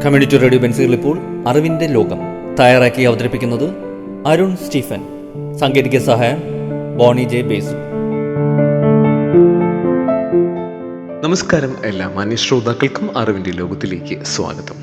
Community radio ബെൻസിൽ ഇപ്പോൾ അറിവിൻ്റെ ലോകം തയ്യാറാക്കി അവതരിപ്പിക്കുന്നത് അരുൺ സ്റ്റീഫൻ. സാങ്കേതിക സഹായം ബോണി ജെ ബേസു. നമസ്കാരം എല്ലാ മാന്യ ശ്രോതാക്കൾക്കും അറിവിൻ്റെ ലോകത്തിലേക്ക് സ്വാഗതം.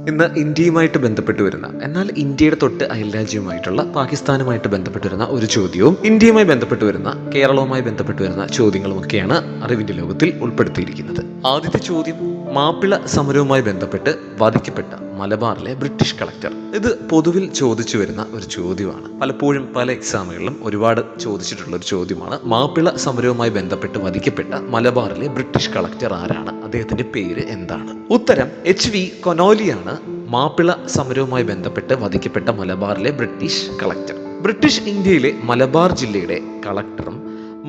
ഇന്ന് ഇന്ത്യയുമായിട്ട് ബന്ധപ്പെട്ട് വരുന്ന, എന്നാൽ ഇന്ത്യയുടെ തൊട്ട് അയൽരാജ്യവുമായിട്ടുള്ള പാകിസ്ഥാനുമായിട്ട് ബന്ധപ്പെട്ട് വരുന്ന ഒരു ചോദ്യവും ഇന്ത്യയുമായി ബന്ധപ്പെട്ട് വരുന്ന കേരളവുമായി ബന്ധപ്പെട്ട് വരുന്ന ചോദ്യങ്ങളുമൊക്കെയാണ് അറിവിൻ്റെ ലോകത്തിൽ ഉൾപ്പെടുത്തിയിരിക്കുന്നത്. ആദ്യത്തെ ചോദ്യം, മാപ്പിള സമരവുമായി ബന്ധപ്പെട്ട് വധിക്കപ്പെട്ട മലബാറിലെ ബ്രിട്ടീഷ് കളക്ടർ. ഇത് പൊതുവിൽ ചോദിച്ചു വരുന്ന ഒരു ചോദ്യമാണ്. പലപ്പോഴും പല എക്സാമുകളിലും ഒരുപാട് ചോദിച്ചിട്ടുള്ള ഒരു ചോദ്യമാണ്. മാപ്പിള സമരവുമായി ബന്ധപ്പെട്ട് വധിക്കപ്പെട്ട മലബാറിലെ ബ്രിട്ടീഷ് കളക്ടർ ആരാണ്? അദ്ദേഹത്തിന്റെ പേര് എന്താണ്? ഉത്തരം HV കൊനോലിയാണ് മാപ്പിള സമരവുമായി ബന്ധപ്പെട്ട് വധിക്കപ്പെട്ട മലബാറിലെ ബ്രിട്ടീഷ് കളക്ടർ. ബ്രിട്ടീഷ് ഇന്ത്യയിലെ മലബാർ ജില്ലയുടെ കളക്ടറും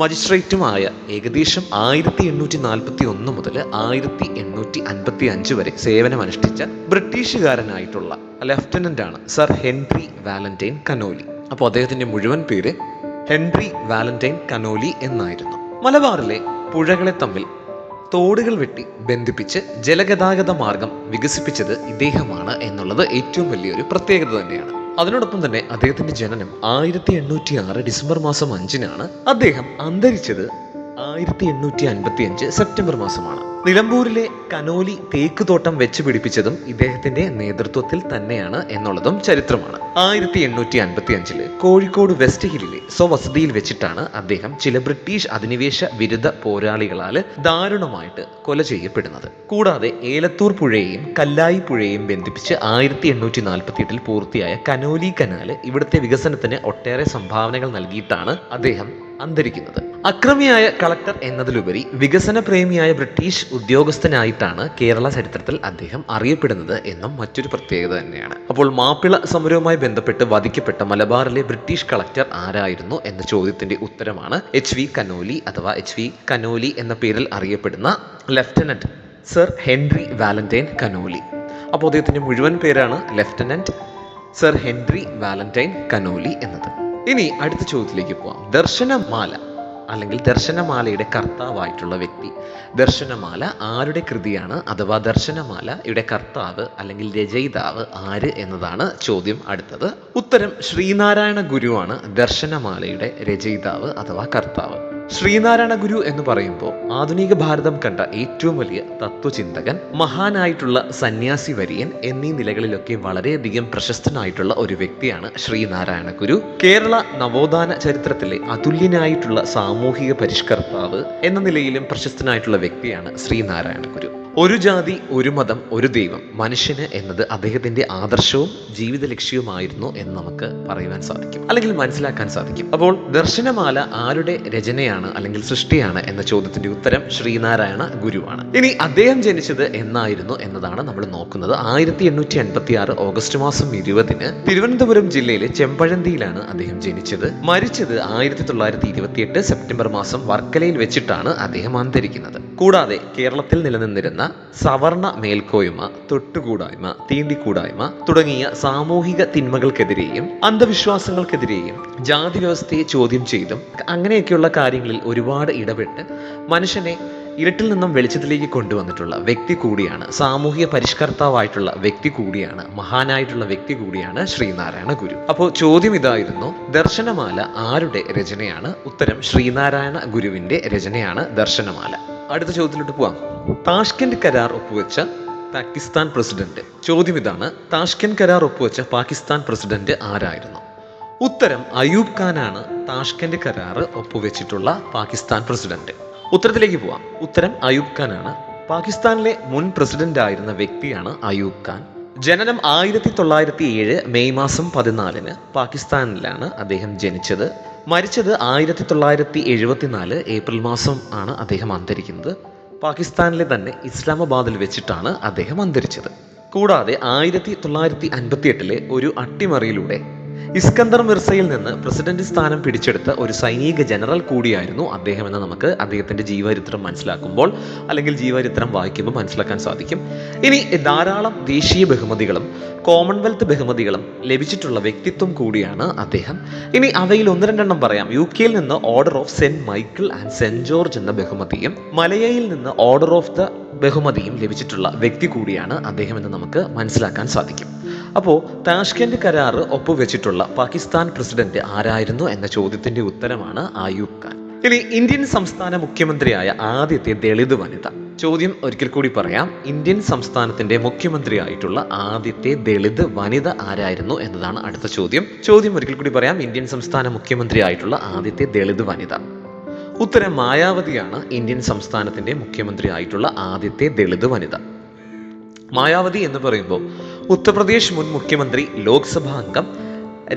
മജിസ്ട്രേറ്റുമായ ഏകദേശം 1841 മുതൽ 1855 വരെ സേവനമനുഷ്ഠിച്ച ബ്രിട്ടീഷുകാരനായിട്ടുള്ള ലഫ്റ്റനന്റ് ആണ് സർ ഹെൻറി വാലന്റൈൻ കനോലി. അപ്പോൾ അദ്ദേഹത്തിന്റെ മുഴുവൻ പേര് ഹെൻറി വാലന്റൈൻ കനോലി എന്നായിരുന്നു. മലബാറിലെ പുഴകളെ തമ്മിൽ തോടുകൾ വെട്ടി ബന്ധിപ്പിച്ച് ജലഗതാഗത മാർഗം വികസിപ്പിച്ചത് ഇദ്ദേഹമാണ് എന്നുള്ളത് ഏറ്റവും വലിയൊരു പ്രത്യേകത തന്നെയാണ്. അതിനോടൊപ്പം തന്നെ അദ്ദേഹത്തിന്റെ ജനനം 1806 ഡിസംബർ മാസം 5-നാണ്. അദ്ദേഹം അന്തരിച്ചത് 1855 സെപ്റ്റംബർ മാസമാണ്. നിലമ്പൂരിലെ കനോലി തേക്ക് തോട്ടം വെച്ച് പിടിപ്പിച്ചതും ഇദ്ദേഹത്തിന്റെ നേതൃത്വത്തിൽ തന്നെയാണ് എന്നുള്ളതും ചരിത്രമാണ്. 1855 കോഴിക്കോട് വെസ്റ്റ് ഹില്ലിലെ സ്വവസതിയിൽ വെച്ചിട്ടാണ് അദ്ദേഹം ചില ബ്രിട്ടീഷ് അധിനിവേശ വിരുദ്ധ പോരാളികളാൽ ദാരുണമായിട്ട് കൊല ചെയ്യപ്പെടുന്നത്. കൂടാതെ ഏലത്തൂർ പുഴയെയും കല്ലായി പുഴയെയും ബന്ധിപ്പിച്ച് 1848 പൂർത്തിയായ കനോലി കനാല് ഇവിടുത്തെ വികസനത്തിന് ഒട്ടേറെ സംഭാവനകൾ നൽകിയിട്ടാണ് അദ്ദേഹം അന്തരിക്കുന്നത്. അക്രമിയായ കളക്ടർ എന്നതിലുപരി വികസന പ്രേമിയായ ബ്രിട്ടീഷ് ഉദ്യോഗസ്ഥനായിട്ടാണ് കേരള ചരിത്രത്തിൽ അദ്ദേഹം അറിയപ്പെടുന്നത് എന്നും മറ്റൊരു പ്രത്യേകത തന്നെയാണ്. അപ്പോൾ മാപ്പിള സമരവുമായി ബന്ധപ്പെട്ട് വധിക്കപ്പെട്ട മലബാറിലെ ബ്രിട്ടീഷ് കളക്ടർ ആരായിരുന്നു എന്ന ചോദ്യത്തിന്റെ ഉത്തരമാണ് HV കനോലി അഥവാ HV കനോലി എന്ന പേരിൽ അറിയപ്പെടുന്ന lieutenant sir Henry Valentine Conolly. അപ്പോൾ അദ്ദേഹത്തിന്റെ മുഴുവൻ പേരാണ് lieutenant sir Henry Valentine Conolly എന്നത്. ഇനി അടുത്ത ചോദ്യത്തിലേക്ക് പോവാം. ദർശനമാല അല്ലെങ്കിൽ ദർശനമാലയുടെ കർത്താവായിട്ടുള്ള വ്യക്തി. ദർശനമാല ആരുടെ കൃതിയാണ് അഥവാ ദർശനമാലയുടെ കർത്താവ് അല്ലെങ്കിൽ രചയിതാവ് ആര് എന്നതാണ് ചോദ്യം. അടുത്തത് ഉത്തരം ശ്രീനാരായണ ഗുരുവാണ് ദർശനമാലയുടെ രചയിതാവ് അഥവാ കർത്താവ്. ശ്രീനാരായണ ഗുരു എന്ന് പറയുമ്പോൾ ആധുനിക ഭാരതം കണ്ട ഏറ്റവും വലിയ തത്വചിന്തകൻ, മഹാനായിട്ടുള്ള സന്യാസി വര്യൻ എന്നീ നിലകളിലൊക്കെ വളരെയധികം പ്രശസ്തനായിട്ടുള്ള ഒരു വ്യക്തിയാണ് ശ്രീനാരായണ ഗുരു. കേരള നവോത്ഥാന ചരിത്രത്തിലെ അതുല്യനായിട്ടുള്ള സാമൂഹിക പരിഷ്കർത്താവ് എന്ന നിലയിലും പ്രശസ്തനായിട്ടുള്ള വ്യക്തിയാണ് ശ്രീനാരായണ ഗുരു. ഒരു ജാതി, ഒരു മതം, ഒരു ദൈവം, മനുഷ്യന് എന്നത് അദ്ദേഹത്തിന്റെ ആദർശവും ജീവിത ലക്ഷ്യവുമായിരുന്നു എന്ന് നമുക്ക് പറയുവാൻ സാധിക്കും, അല്ലെങ്കിൽ മനസ്സിലാക്കാൻ സാധിക്കും. അപ്പോൾ ദർശനമാല ആരുടെ രചനയാണ് അല്ലെങ്കിൽ സൃഷ്ടിയാണ് എന്ന ചോദ്യത്തിന്റെ ഉത്തരം ശ്രീനാരായണ ഗുരുവാണ്. ഇനി അദ്ദേഹം ജനിച്ചത് എന്നായിരുന്നു എന്നതാണ് നമ്മൾ നോക്കുന്നത്. 1856 ഓഗസ്റ്റ് മാസം 20-ന് തിരുവനന്തപുരം ജില്ലയിലെ ചെമ്പഴന്തിയിലാണ് അദ്ദേഹം ജനിച്ചത്. മരിച്ചത് 1928 സെപ്റ്റംബർ മാസം വർക്കലയിൽ വെച്ചിട്ടാണ് അദ്ദേഹം അന്തരിക്കുന്നത്. കൂടാതെ കേരളത്തിൽ നിലനിന്നിരുന്ന സവർണ മേൽക്കോയ്മ, തൊട്ടുകൂടായ്മ, തീണ്ടിക്കൂടായ്മ തുടങ്ങിയ സാമൂഹിക തിന്മകൾക്കെതിരെയും അന്ധവിശ്വാസങ്ങൾക്കെതിരെയും ജാതി വ്യവസ്ഥയെ ചോദ്യം ചെയ്തും അങ്ങനെയൊക്കെയുള്ള കാര്യങ്ങളിൽ ഒരുപാട് ഇടപെട്ട് മനുഷ്യനെ ഇരുട്ടിൽ നിന്നും വെളിച്ചത്തിലേക്ക് കൊണ്ടുവന്നിട്ടുള്ള വ്യക്തി കൂടിയാണ്, സാമൂഹിക പരിഷ്കർത്താവായിട്ടുള്ള വ്യക്തി കൂടിയാണ്, മഹാനായിട്ടുള്ള വ്യക്തി കൂടിയാണ് ശ്രീനാരായണ ഗുരു. അപ്പോൾ ചോദ്യം ഇതായിരുന്നു, ദർശനമാല ആരുടെ രചനയാണ്? ഉത്തരം ശ്രീനാരായണ ഗുരുവിന്റെ രചനയാണ് ദർശനമാല. അടുത്ത ചോദ്യത്തിലോട്ട് പോവാം. താഷ്കെന്റ് കരാർ ഒപ്പുവെച്ച പാകിസ്ഥാൻ പ്രസിഡന്റ്. ചോദ്യം ഇതാണ്, താഷ്കെന്റ് കരാർ ഒപ്പുവെച്ച പാകിസ്ഥാൻ പ്രസിഡന്റ് ആരായിരുന്നു? ഉത്തരം അയൂബ് ഖാനാണ് താഷ്കെന്റ് കരാർ ഒപ്പുവെച്ചിട്ടുള്ള പാകിസ്ഥാൻ പ്രസിഡന്റ്. ഉത്തരത്തിലേക്ക് പോവാം. ഉത്തരം അയൂബ് ഖാനാണ്. പാകിസ്ഥാനിലെ മുൻ പ്രസിഡന്റ് ആയിരുന്ന വ്യക്തിയാണ് അയൂബ് ഖാൻ. ജനനം 1907 മെയ് മാസം 14-ന് പാകിസ്ഥാനിലാണ് അദ്ദേഹം ജനിച്ചത്. മരിച്ചത് 1974 ഏപ്രിൽ മാസം ആണ് അദ്ദേഹം അന്തരിക്കുന്നത്. പാകിസ്ഥാനിലെ തന്നെ ഇസ്ലാമാബാദിൽ വെച്ചിട്ടാണ് അദ്ദേഹം അന്തരിച്ചത്. കൂടാതെ 1958 ഒരു അട്ടിമറിയിലൂടെ ഇസ്കന്ദർ മിർസയിൽ നിന്ന് പ്രസിഡന്റ് സ്ഥാനം പിടിച്ചെടുത്ത ഒരു സൈനിക ജനറൽ കൂടിയായിരുന്നു അദ്ദേഹം എന്ന് നമുക്ക് അദ്ദേഹത്തിന്റെ ജീവചരിത്രം മനസ്സിലാക്കുമ്പോൾ അല്ലെങ്കിൽ ജീവചരിത്രം വായിക്കുമ്പോൾ മനസ്സിലാക്കാൻ സാധിക്കും. ഇനി ധാരാളം ദേശീയ ബഹുമതികളും കോമൺവെൽത്ത് ബഹുമതികളും ലഭിച്ചിട്ടുള്ള വ്യക്തിത്വം കൂടിയാണ് അദ്ദേഹം. ഇനി അവയിൽ ഒന്ന് രണ്ടെണ്ണം പറയാം. UK നിന്ന് order of saint Michael and saint George എന്ന ബഹുമതിയും മലയയിൽ നിന്ന് ഓർഡർ ഓഫ് ദ ബഹുമതിയും ലഭിച്ചിട്ടുള്ള വ്യക്തി കൂടിയാണ് അദ്ദേഹം എന്ന് നമുക്ക് മനസ്സിലാക്കാൻ സാധിക്കും. അപ്പോൾ താഷ്കെന്റ് കരാർ ഒപ്പുവെച്ചിട്ടുള്ള പാകിസ്ഥാൻ പ്രസിഡന്റ് ആരായിരുന്നു എന്ന ചോദ്യത്തിന്റെ ഉത്തരമാണ് അയൂബ് ഖാൻ. ഇനി ഇന്ത്യൻ സംസ്ഥാന മുഖ്യമന്ത്രിയായ ആദ്യത്തെ ദളിത് വനിത. ചോദ്യം ഒരിക്കൽ കൂടി പറയാം. ഇന്ത്യൻ സംസ്ഥാനത്തിന്റെ മുഖ്യമന്ത്രിയായിട്ടുള്ള ആദ്യത്തെ ദളിത് വനിത ആരായിരുന്നു എന്നതാണ് അടുത്ത ചോദ്യം. ചോദ്യം ഒരിക്കൽ കൂടി പറയാം. ഇന്ത്യൻ സംസ്ഥാന മുഖ്യമന്ത്രിയായിട്ടുള്ള ആദ്യത്തെ ദളിത് വനിത. ഉത്തരം മായാവതിയാണ് ഇന്ത്യൻ സംസ്ഥാനത്തിന്റെ മുഖ്യമന്ത്രി ആയിട്ടുള്ള ആദ്യത്തെ ദളിത് വനിത. മായാവതി എന്ന് പറയുമ്പോൾ ഉത്തർപ്രദേശ് മുൻ മുഖ്യമന്ത്രി, ലോക്സഭാ അംഗം,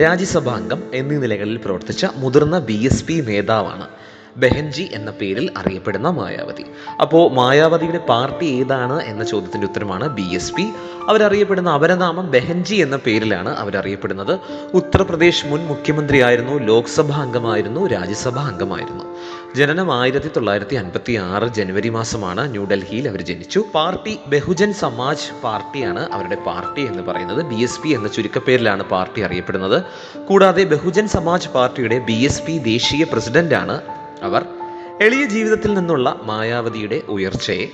രാജ്യസഭാ അംഗം എന്നീ നിലകളിൽ പ്രവർത്തിച്ച മുതിർന്ന BSP നേതാവാണ്. ബെഹൻജി എന്ന പേരിൽ അറിയപ്പെടുന്ന മായാവതി. അപ്പോൾ മായാവതിയുടെ പാർട്ടി ഏതാണ് എന്ന ചോദ്യത്തിന്റെ ഉത്തരമാണ് BSP. അവരറിയപ്പെടുന്ന അപരനാമം ബെഹൻജി എന്ന പേരിലാണ് അവരറിയപ്പെടുന്നത്. ഉത്തർപ്രദേശ് മുൻ മുഖ്യമന്ത്രിയായിരുന്നു, ലോക്സഭാ അംഗമായിരുന്നു, രാജ്യസഭാ അംഗമായിരുന്നു. ജനനം 1956 ജനുവരി മാസമാണ്. ന്യൂഡൽഹിയിൽ അവർ ജനിച്ചു. പാർട്ടി ബഹുജൻ സമാജ് പാർട്ടിയാണ് അവരുടെ പാർട്ടി എന്ന് പറയുന്നത്. BSP എന്ന ചുരുക്കപ്പേരിലാണ് പാർട്ടി അറിയപ്പെടുന്നത്. കൂടാതെ ബഹുജൻ സമാജ് പാർട്ടിയുടെ BSP ദേശീയ പ്രസിഡന്റാണ് അവർ. എളിയ ജീവിതത്തിൽ നിന്നുള്ള മായാവതിയുടെ ഉയർച്ചയെ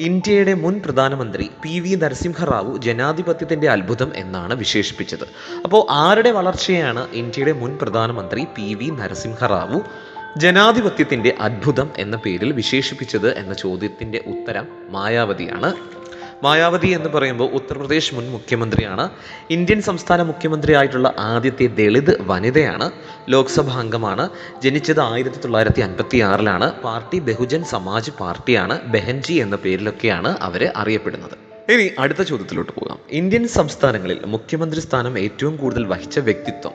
ഇന്ത്യയുടെ മുൻ പ്രധാനമന്ത്രി PV നരസിംഹറാവു ജനാധിപത്യത്തിന്റെ അത്ഭുതം എന്നാണ് വിശേഷിപ്പിച്ചത്. അപ്പോൾ ആരുടെ വളർച്ചയാണ് ഇന്ത്യയുടെ മുൻ പ്രധാനമന്ത്രി PV നരസിംഹറാവു ജനാധിപത്യത്തിന്റെ അത്ഭുതം എന്ന പേരിൽ വിശേഷിപ്പിച്ചത് എന്ന ചോദ്യത്തിന്റെ ഉത്തരം മായാവതിയാണ്. മായാവതി എന്ന് പറയുമ്പോൾ ഉത്തർപ്രദേശ് മുൻ മുഖ്യമന്ത്രിയാണ്. ഇന്ത്യൻ സംസ്ഥാന മുഖ്യമന്ത്രി ആയിട്ടുള്ള ആദ്യത്തെ ദളിത് വനിതയാണ്. ലോക്സഭാ അംഗമാണ്. ജനിച്ചത് 1956 പാർട്ടി ബഹുജൻ സമാജ് പാർട്ടിയാണ്. ബെഹൻജി എന്ന പേരിലൊക്കെയാണ് അവർ അറിയപ്പെടുന്നത്. ഇനി അടുത്ത ചോദ്യത്തിലോട്ട് പോകാം. ഇന്ത്യൻ സംസ്ഥാനങ്ങളിൽ മുഖ്യമന്ത്രി സ്ഥാനം ഏറ്റവും കൂടുതൽ വഹിച്ച വ്യക്തിത്വം.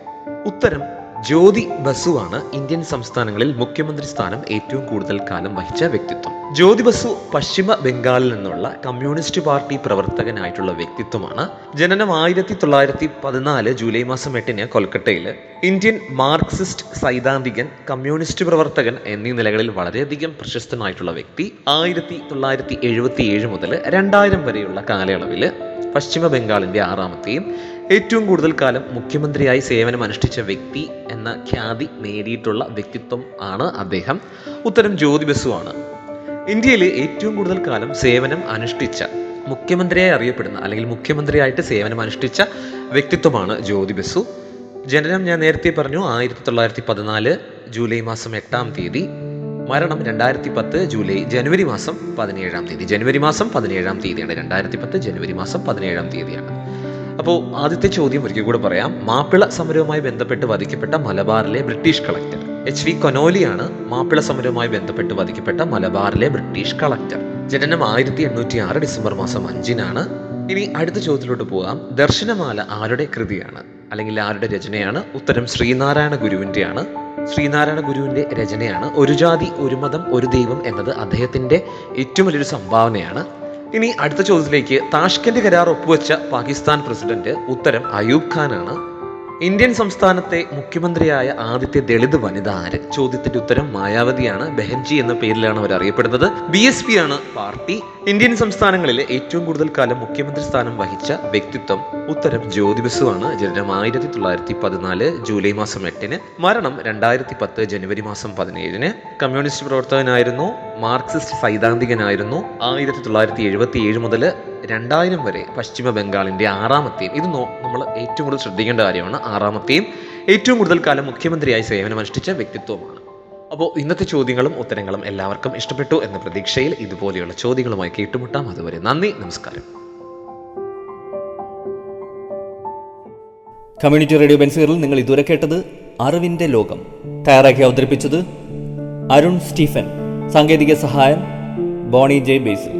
ഉത്തരം ജ്യോതി ബസുവാണ് ഇന്ത്യൻ സംസ്ഥാനങ്ങളിൽ മുഖ്യമന്ത്രി സ്ഥാനം ഏറ്റവും കൂടുതൽ കാലം വഹിച്ച വ്യക്തിത്വം. ജ്യോതി ബസു പശ്ചിമ ബംഗാളിൽ നിന്നുള്ള കമ്മ്യൂണിസ്റ്റ് പാർട്ടി പ്രവർത്തകനായിട്ടുള്ള വ്യക്തിത്വമാണ്. ജനനം 1914 ജൂലൈ മാസം 8 കൊൽക്കട്ടയിൽ. ഇന്ത്യൻ മാർക്സിസ്റ്റ് സൈദ്ധാന്തികൻ, കമ്മ്യൂണിസ്റ്റ് പ്രവർത്തകൻ എന്നീ നിലകളിൽ വളരെയധികം പ്രശസ്തനായിട്ടുള്ള വ്യക്തി. 1977 മുതൽ 2000 വരെയുള്ള കാലയളവിൽ പശ്ചിമ ബംഗാളിന്റെ 6ാമത്തെയും ഏറ്റവും കൂടുതൽ കാലം മുഖ്യമന്ത്രിയായി സേവനമനുഷ്ഠിച്ച വ്യക്തി എന്ന ഖ്യാതി നേടിയിട്ടുള്ള വ്യക്തിത്വം ആണ് അദ്ദേഹം. ഉത്തരം ജ്യോതി ബസുവാണ്. ഇന്ത്യയിലെ ഏറ്റവും കൂടുതൽ കാലം സേവനം അനുഷ്ഠിച്ച മുഖ്യമന്ത്രിയായി അറിയപ്പെടുന്ന അല്ലെങ്കിൽ മുഖ്യമന്ത്രിയായിട്ട് സേവനം അനുഷ്ഠിച്ച വ്യക്തിത്വമാണ് ജ്യോതി ബസു. ജനനം ഞാൻ നേരത്തെ പറഞ്ഞു 1914 ജൂലൈ മാസം 8-ാം തീയതി. മരണം 2010 ജനുവരി മാസം 17-ാം തീയതി. ജനുവരി മാസം 17-ാം തീയതിയാണ്. 2010 ജനുവരി മാസം 17-ാം തീയതിയാണ്. അപ്പോൾ ആദ്യത്തെ ചോദ്യം ഒരിക്കൽ കൂടെ പറയാം. മാപ്പിള സമരവുമായി ബന്ധപ്പെട്ട് വധിക്കപ്പെട്ട മലബാറിലെ ബ്രിട്ടീഷ് കളക്ടർ. HV കൊനോലിയാണ് മാപ്പിള സമരവുമായി ബന്ധപ്പെട്ട് വധിക്കപ്പെട്ട മലബാറിലെ ബ്രിട്ടീഷ് കളക്ടർ. ജനനം 1806 ഡിസംബർ മാസം 5-നാണ്. ഇനി അടുത്ത ചോദ്യത്തിലോട്ട് പോകാം. ദർശനമാല ആരുടെ കൃതിയാണ് അല്ലെങ്കിൽ ആരുടെ രചനയാണ്? ഉത്തരം ശ്രീനാരായണ ഗുരുവിൻ്റെയാണ്. ശ്രീനാരായണ ഗുരുവിൻ്റെ രചനയാണ്. ഒരു ജാതി ഒരു മതം ഒരു ദൈവം എന്നത് അദ്ദേഹത്തിൻ്റെ ഏറ്റവും വലിയൊരു സംഭാവനയാണ്. ഇനി അടുത്ത ചോദ്യത്തിലേക്ക്. താഷ്കെന്റ് കരാർ ഒപ്പുവെച്ച പാകിസ്ഥാൻ പ്രസിഡന്റ്. ഉത്തരം അയൂബ് ഖാനാണ്. ഇന്ത്യൻ സംസ്ഥാനത്തെ മുഖ്യമന്ത്രിയായ ആദ്യത്തെ ദളിത് വനിത ആര്? ചോദ്യത്തിന്റെ ഉത്തരം മായാവതിയാണ്. ബെഹൻജി എന്ന പേരിലാണ് അവർ അറിയപ്പെടുന്നത്. BSP ആണ് പാർട്ടി. ഇന്ത്യൻ സംസ്ഥാനങ്ങളിലെ ഏറ്റവും കൂടുതൽ കാലം മുഖ്യമന്ത്രി സ്ഥാനം വഹിച്ച വ്യക്തിത്വം. ഉത്തരം ജ്യോതി ബസു ആണ്. ജനനം 1914 ജൂലൈ മാസം 8-ന്. മരണം 2010 ജനുവരി മാസം 17-ന്. Communist പ്രവർത്തകനായിരുന്നു, Marxist സൈദ്ധാന്തികനായിരുന്നു. 1977 മുതൽ 2000 വരെ പശ്ചിമ ബംഗാളിന്റെ 6ാമത്തെയും, ഇത് നമ്മൾ ഏറ്റവും കൂടുതൽ ശ്രദ്ധിക്കേണ്ട കാര്യമാണ്, 6ാമത്തെയും ഏറ്റവും കൂടുതൽ കാലം മുഖ്യമന്ത്രിയായി സേവനമനുഷ്ഠിച്ച വ്യക്തിത്വമാണ്. അപ്പോൾ ഇന്നത്തെ ചോദ്യങ്ങളും ഉത്തരങ്ങളും എല്ലാവർക്കും ഇഷ്ടപ്പെട്ടു എന്ന പ്രതീക്ഷയിൽ ഇതുപോലെയുള്ള ചോദ്യങ്ങളുമായി കേട്ടുമുട്ടാം. അതുവരെ നന്ദി, നമസ്കാരം. കമ്മ്യൂണിറ്റി റേഡിയോ ബെൻസിയറിൽ നിങ്ങൾ ഇതുവരെ കേട്ടത് അറിവിന്റെ ലോകം. തയ്യാറാക്കി അവതരിപ്പിച്ചത് അരുൺ സ്റ്റീഫൻ. സാങ്കേതിക സഹായം ബോണി ജെ ബേസിൽ.